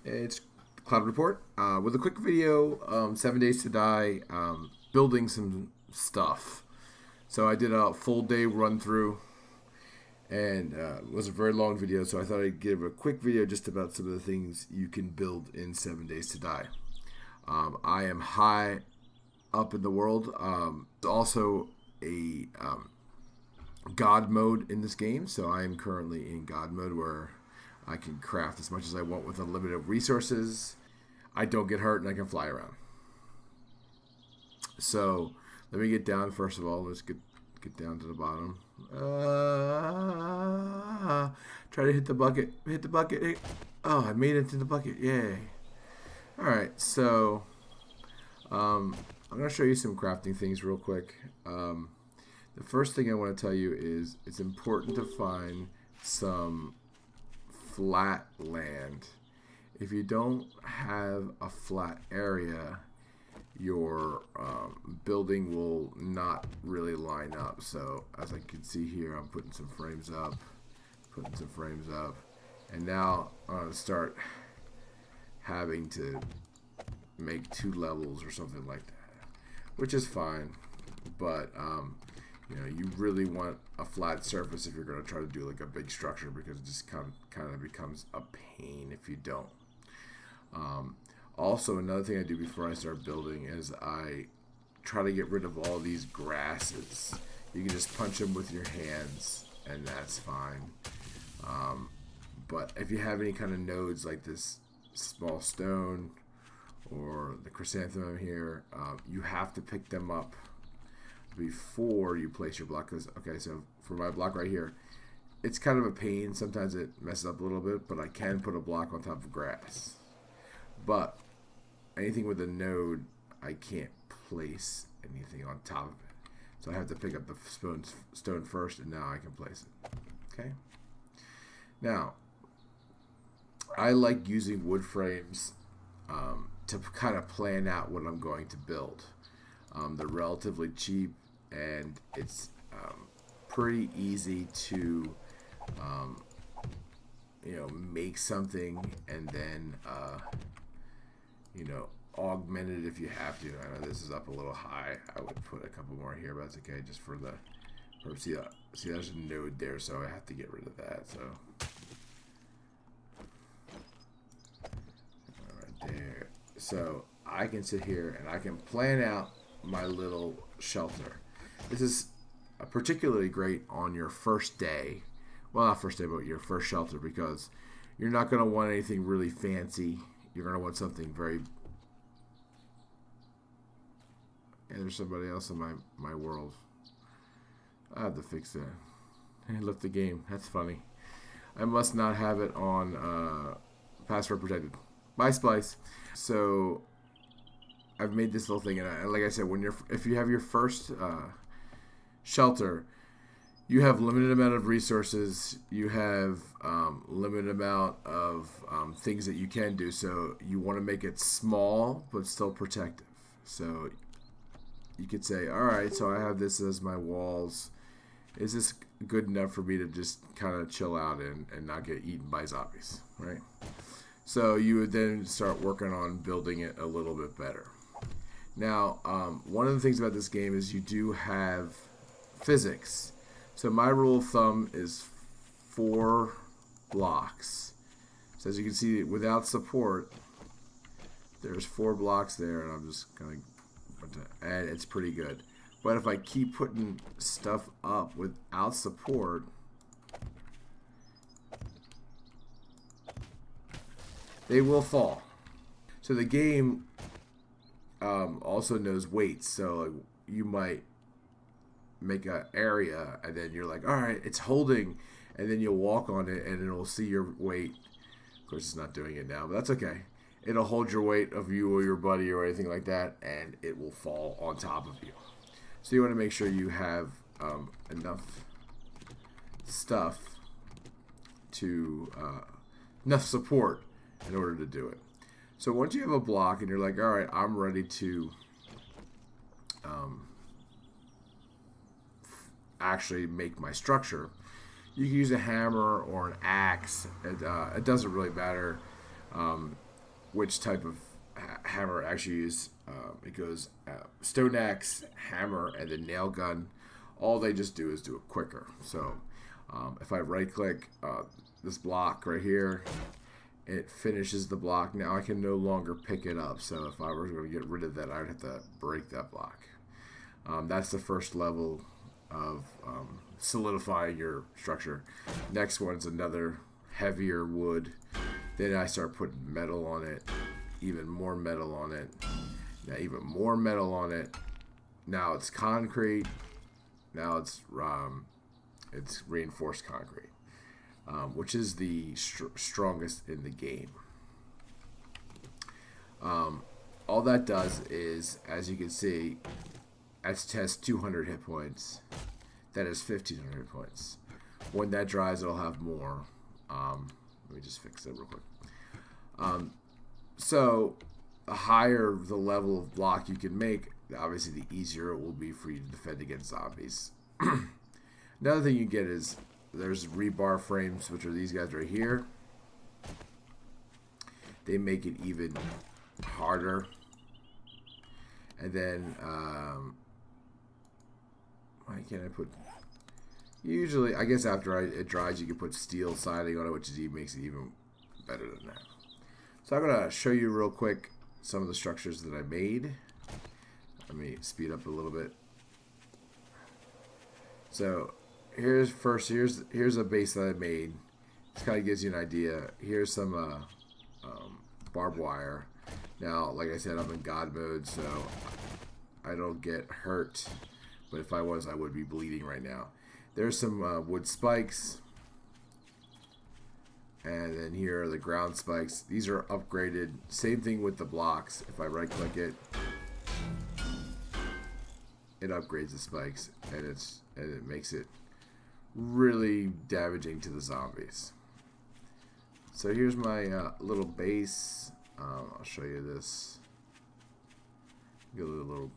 It's Cloud Report with a quick video. 7 Days to Die, building some stuff. So I did a full day run through, and it was a very long video. So I thought I'd give a quick video just about some of the things you can build in 7 Days to Die. I am high up in the world. Also a God mode in this game, so I am currently in God mode where I can craft as much as I want with unlimited resources. I don't get hurt and I can fly around. So let me get down first of all. Let's get down to the bottom. Try to hit the bucket. Hit the bucket. Oh, I made it to the bucket. Yay. Alright, so I'm going to show you some crafting things real quick. The first thing I want to tell you is it's important to find some flat land. If you don't have a flat area, your building will not really line up. So as I can see here, I'm putting some frames up, and now I'm going to start having to make 2 levels or something like that, which is fine, but you know, you really want a flat surface if you're going to try to do like a big structure, because it just kind of becomes a pain if you don't. Also, another thing I do before I start building is I try to get rid of all these grasses. You can just punch them with your hands and that's fine. But if you have any kind of nodes like this small stone or the chrysanthemum here, you have to pick them up before you place your block. Because, okay, so for my block right here, it's kind of a pain. Sometimes it messes up a little bit, but I can put a block on top of grass. But anything with a node, I can't place anything on top of it. So I have to pick up the stone first, and now I can place it. Okay? Now, I like using wood frames to kind of plan out what I'm going to build. They're relatively cheap, and it's pretty easy to you know, make something and then you know, augment it if you have to. I know this is up a little high. I would put a couple more here, but that's okay, just for the see, there's a node there, so I have to get rid of that. So right there. So I can sit here and I can plan out my little shelter. This is particularly great on your first day. Well, not first day, but your first shelter, because you're not going to want anything really fancy. You're going to want something very... Yeah, there's somebody else in my world. I have to fix that. Hey, left the game. That's funny. I must not have it on password protected. Bye, Splice. So I've made this little thing, and like I said, if you have your first shelter, you have limited amount of resources. You have limited amount of things that you can do. So you want to make it small but still protective. So you could say, all right, so I have this as my walls. Is this good enough for me to just kind of chill out and not get eaten by zombies, right? So you would then start working on building it a little bit better. Now, one of the things about this game is you do have physics. So my rule of thumb is 4 blocks. So as you can see, without support, there's 4 blocks there, and I'm just going to add. It's pretty good. But if I keep putting stuff up without support, they will fall. So the game also knows weights. So you might make an area, and then you're like, all right, it's holding, and then you'll walk on it, and it'll see your weight. Of course, it's not doing it now, but that's okay. It'll hold your weight of you or your buddy or anything like that, and it will fall on top of you. So you want to make sure you have enough stuff to enough support in order to do it. So once you have a block and you're like, all right, I'm ready to actually make my structure, you can use a hammer or an axe. It doesn't really matter. which type of hammer I actually use. It goes stone axe, hammer, and then nail gun. All they just do is do it quicker. So if I right click this block right here, it finishes the block. Now I can no longer pick it up. So if I were going to get rid of that, I would have to break that block. That's the first level of solidifying your structure. Next one's another heavier wood. Then I start putting metal on it, even more metal on it. Now even more metal on it. Now it's concrete. Now it's reinforced concrete, which is the strongest in the game. All that does is, as you can see, it has 200 hit points. That is 1,500 hit points. When that dries, it'll have more. Let me just fix that real quick. So the higher the level of block you can make, obviously the easier it will be for you to defend against zombies. Another thing you get is there's rebar frames, which are these guys right here. They make it even harder. And then why can't I put... Usually, I guess after it dries, you can put steel siding on it, which makes it even better than that. So I'm going to show you real quick some of the structures that I made. Let me speed up a little bit. So here's a base that I made. This kind of gives you an idea. Here's some barbed wire. Now, like I said, I'm in God mode, so I don't get hurt. But if I was, I would be bleeding right now. There's some wood spikes. And then here are the ground spikes. These are upgraded. Same thing with the blocks. If I right click it, it upgrades the spikes, and it makes it really damaging to the zombies. So here's my little base. I'll show you this. Get a little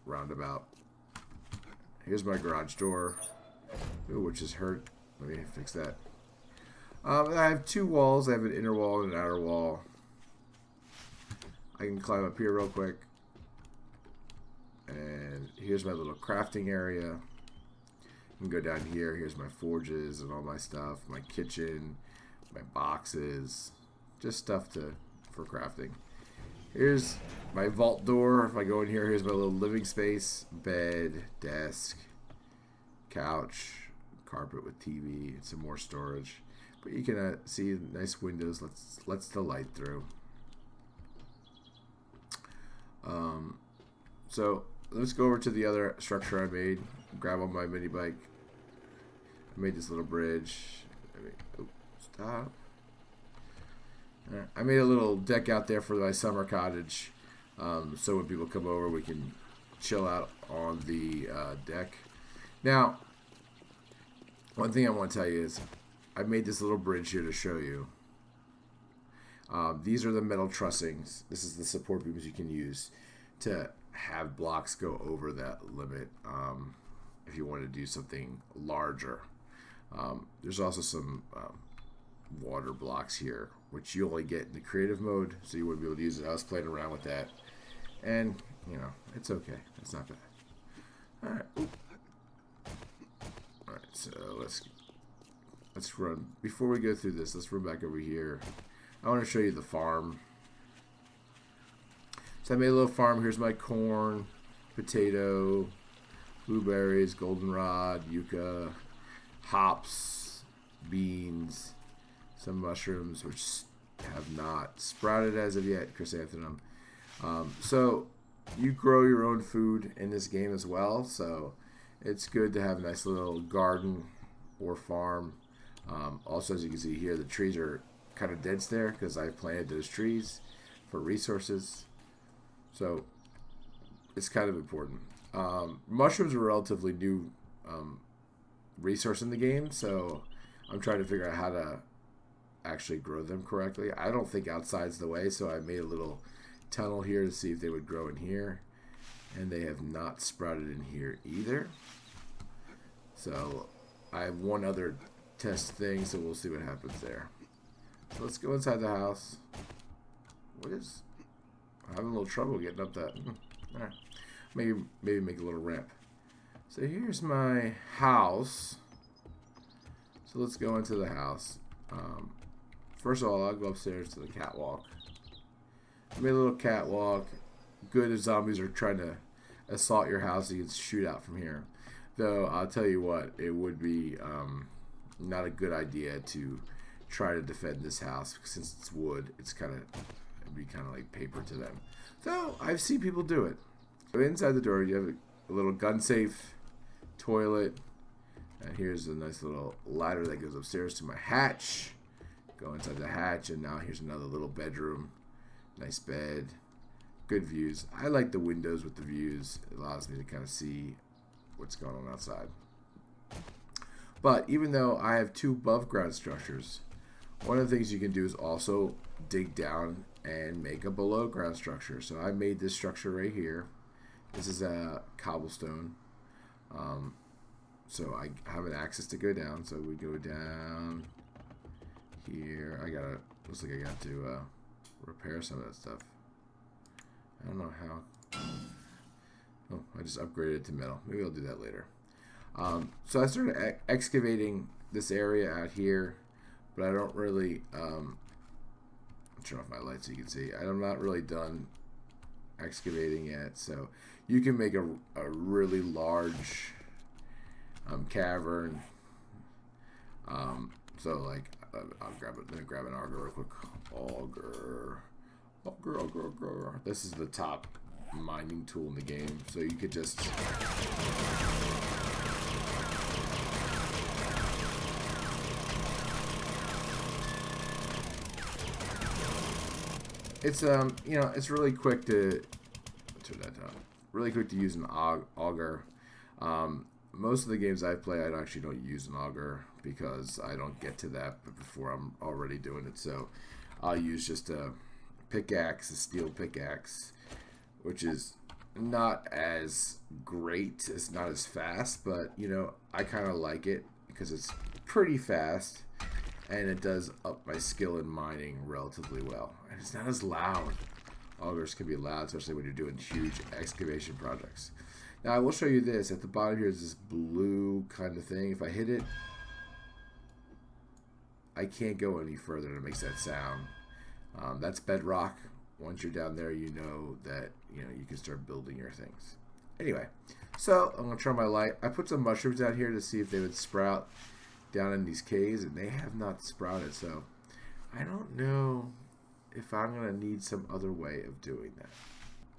roundabout. Here's my garage door, which is hurt. Let me fix that. I have two walls. I have an inner wall and an outer wall. I can climb up here real quick. And here's my little crafting area. I can go down here. Here's my forges and all my stuff. My kitchen, my boxes. Just stuff for crafting. Here's my vault door. If I go in here, here's my little living space. Bed, desk, couch, carpet with TV, and some more storage. But you can see nice windows. Lets the light through. So let's go over to the other structure I made. Grab on my mini bike. I made this little bridge. Stop. I made a little deck out there for my summer cottage. So when people come over, we can chill out on the deck. Now, one thing I want to tell you is I made this little bridge here to show you. These are the metal trussings. This is the support beams you can use to have blocks go over that limit if you want to do something larger. There's also some water blocks here, which you only get in the creative mode, so you wouldn't be able to use it. I was playing around with that, and you know, it's okay. It's not bad. All right. All right. So let's run. Before we go through this, let's run back over here. I want to show you the farm. So I made a little farm. Here's my corn, potato, blueberries, goldenrod, yucca, hops, beans, some mushrooms, which have not sprouted as of yet, chrysanthemum. So you grow your own food in this game as well. So it's good to have a nice little garden or farm. Also, as you can see here, the trees are kind of dense there because I planted those trees for resources. So it's kind of important. Mushrooms are a relatively new resource in the game, so I'm trying to figure out how to actually grow them correctly. I don't think outside's the way, so I made a little tunnel here to see if they would grow in here, and they have not sprouted in here either. So I have one other test thing, so we'll see what happens there. So let's go inside the house. What is... I'm having a little trouble getting up that. Alright. Maybe make a little ramp. So here's my house. So let's go into the house. First of all, I'll go upstairs to the catwalk. I made a little catwalk. Good if zombies are trying to assault your house, you can shoot out from here. Though, I'll tell you what, it would be not a good idea to try to defend this house. Since it's wood, it'd be kind of like paper to them. Though, I've seen people do it. So inside the door, you have a little gun safe, toilet, and here's a nice little ladder that goes upstairs to my hatch. Go inside the hatch, and now here's another little bedroom. Nice bed. Good views. I like the windows with the views. It allows me to kind of see what's going on outside. But even though I have 2 above ground structures, one of the things you can do is also dig down and make a below ground structure. So I made this structure right here. This is a cobblestone. So I have an access to go down. So we go down here. Looks like I got to repair some of that stuff. I don't know how. Oh, I just upgraded it to metal. Maybe I'll do that later. So I started excavating this area out here, but I don't really. Turn off my light so you can see. I'm not really done excavating yet. So you can make a really large cavern. So like, let me grab an auger real quick. Auger. This is the top mining tool in the game, so you could just it's you know, it's really quick to turn that down. Really quick to use an auger. Most of the games I play, I actually don't use an auger because I don't get to that before I'm already doing it. So I'll use just a pickaxe, a steel pickaxe, which is not as great, it's not as fast, but you know, I kind of like it because it's pretty fast and it does up my skill in mining relatively well, and it's not as loud. Augers can be loud, especially when you're doing huge excavation projects. Now I will show you this. At the bottom here is this blue kind of thing. If I hit it, I can't go any further, and it makes that sound. That's bedrock. Once you're down there, you know that you can start building your things. Anyway, so I'm gonna turn my light. I put some mushrooms out here to see if they would sprout down in these caves, and they have not sprouted. So I don't know if I'm gonna need some other way of doing that.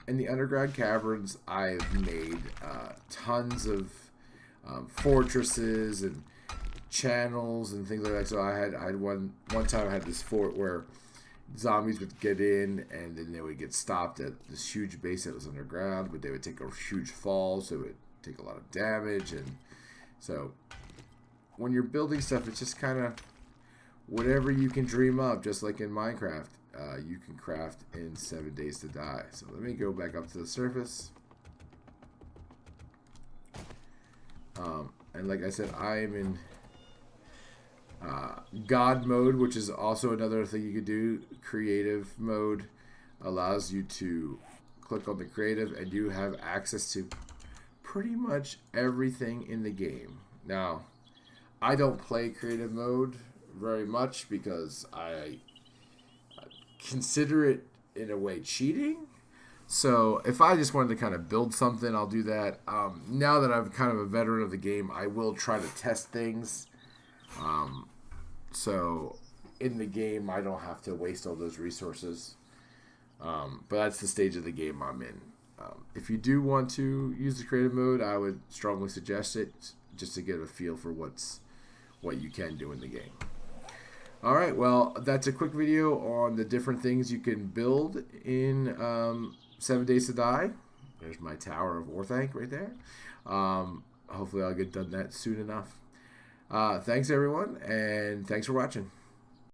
In the underground caverns, I've made tons of fortresses and channels and things like that. So I had one time I had this fort where zombies would get in and then they would get stopped at this huge base that was underground, but they would take a huge fall, so it would take a lot of damage. And so when you're building stuff, it's just kind of whatever you can dream up, just like in Minecraft. You can craft in 7 days to die. So let me go back up to the surface. And like I said, I am in God mode, which is also another thing you could do. Creative mode allows you to click on the creative and you have access to pretty much everything in the game. Now, I don't play creative mode very much because I consider it in a way cheating. So if I just wanted to kind of build something, I'll do that. Now that I'm kind of a veteran of the game, I will try to test things. So in the game, I don't have to waste all those resources. But that's the stage of the game I'm in. If you do want to use the creative mode, I would strongly suggest it, just to get a feel for what you can do in the game. Alright, well, that's a quick video on the different things you can build in 7 Days to Die. There's my Tower of Orthanc right there. Hopefully I'll get done that soon enough. Thanks everyone, and thanks for watching.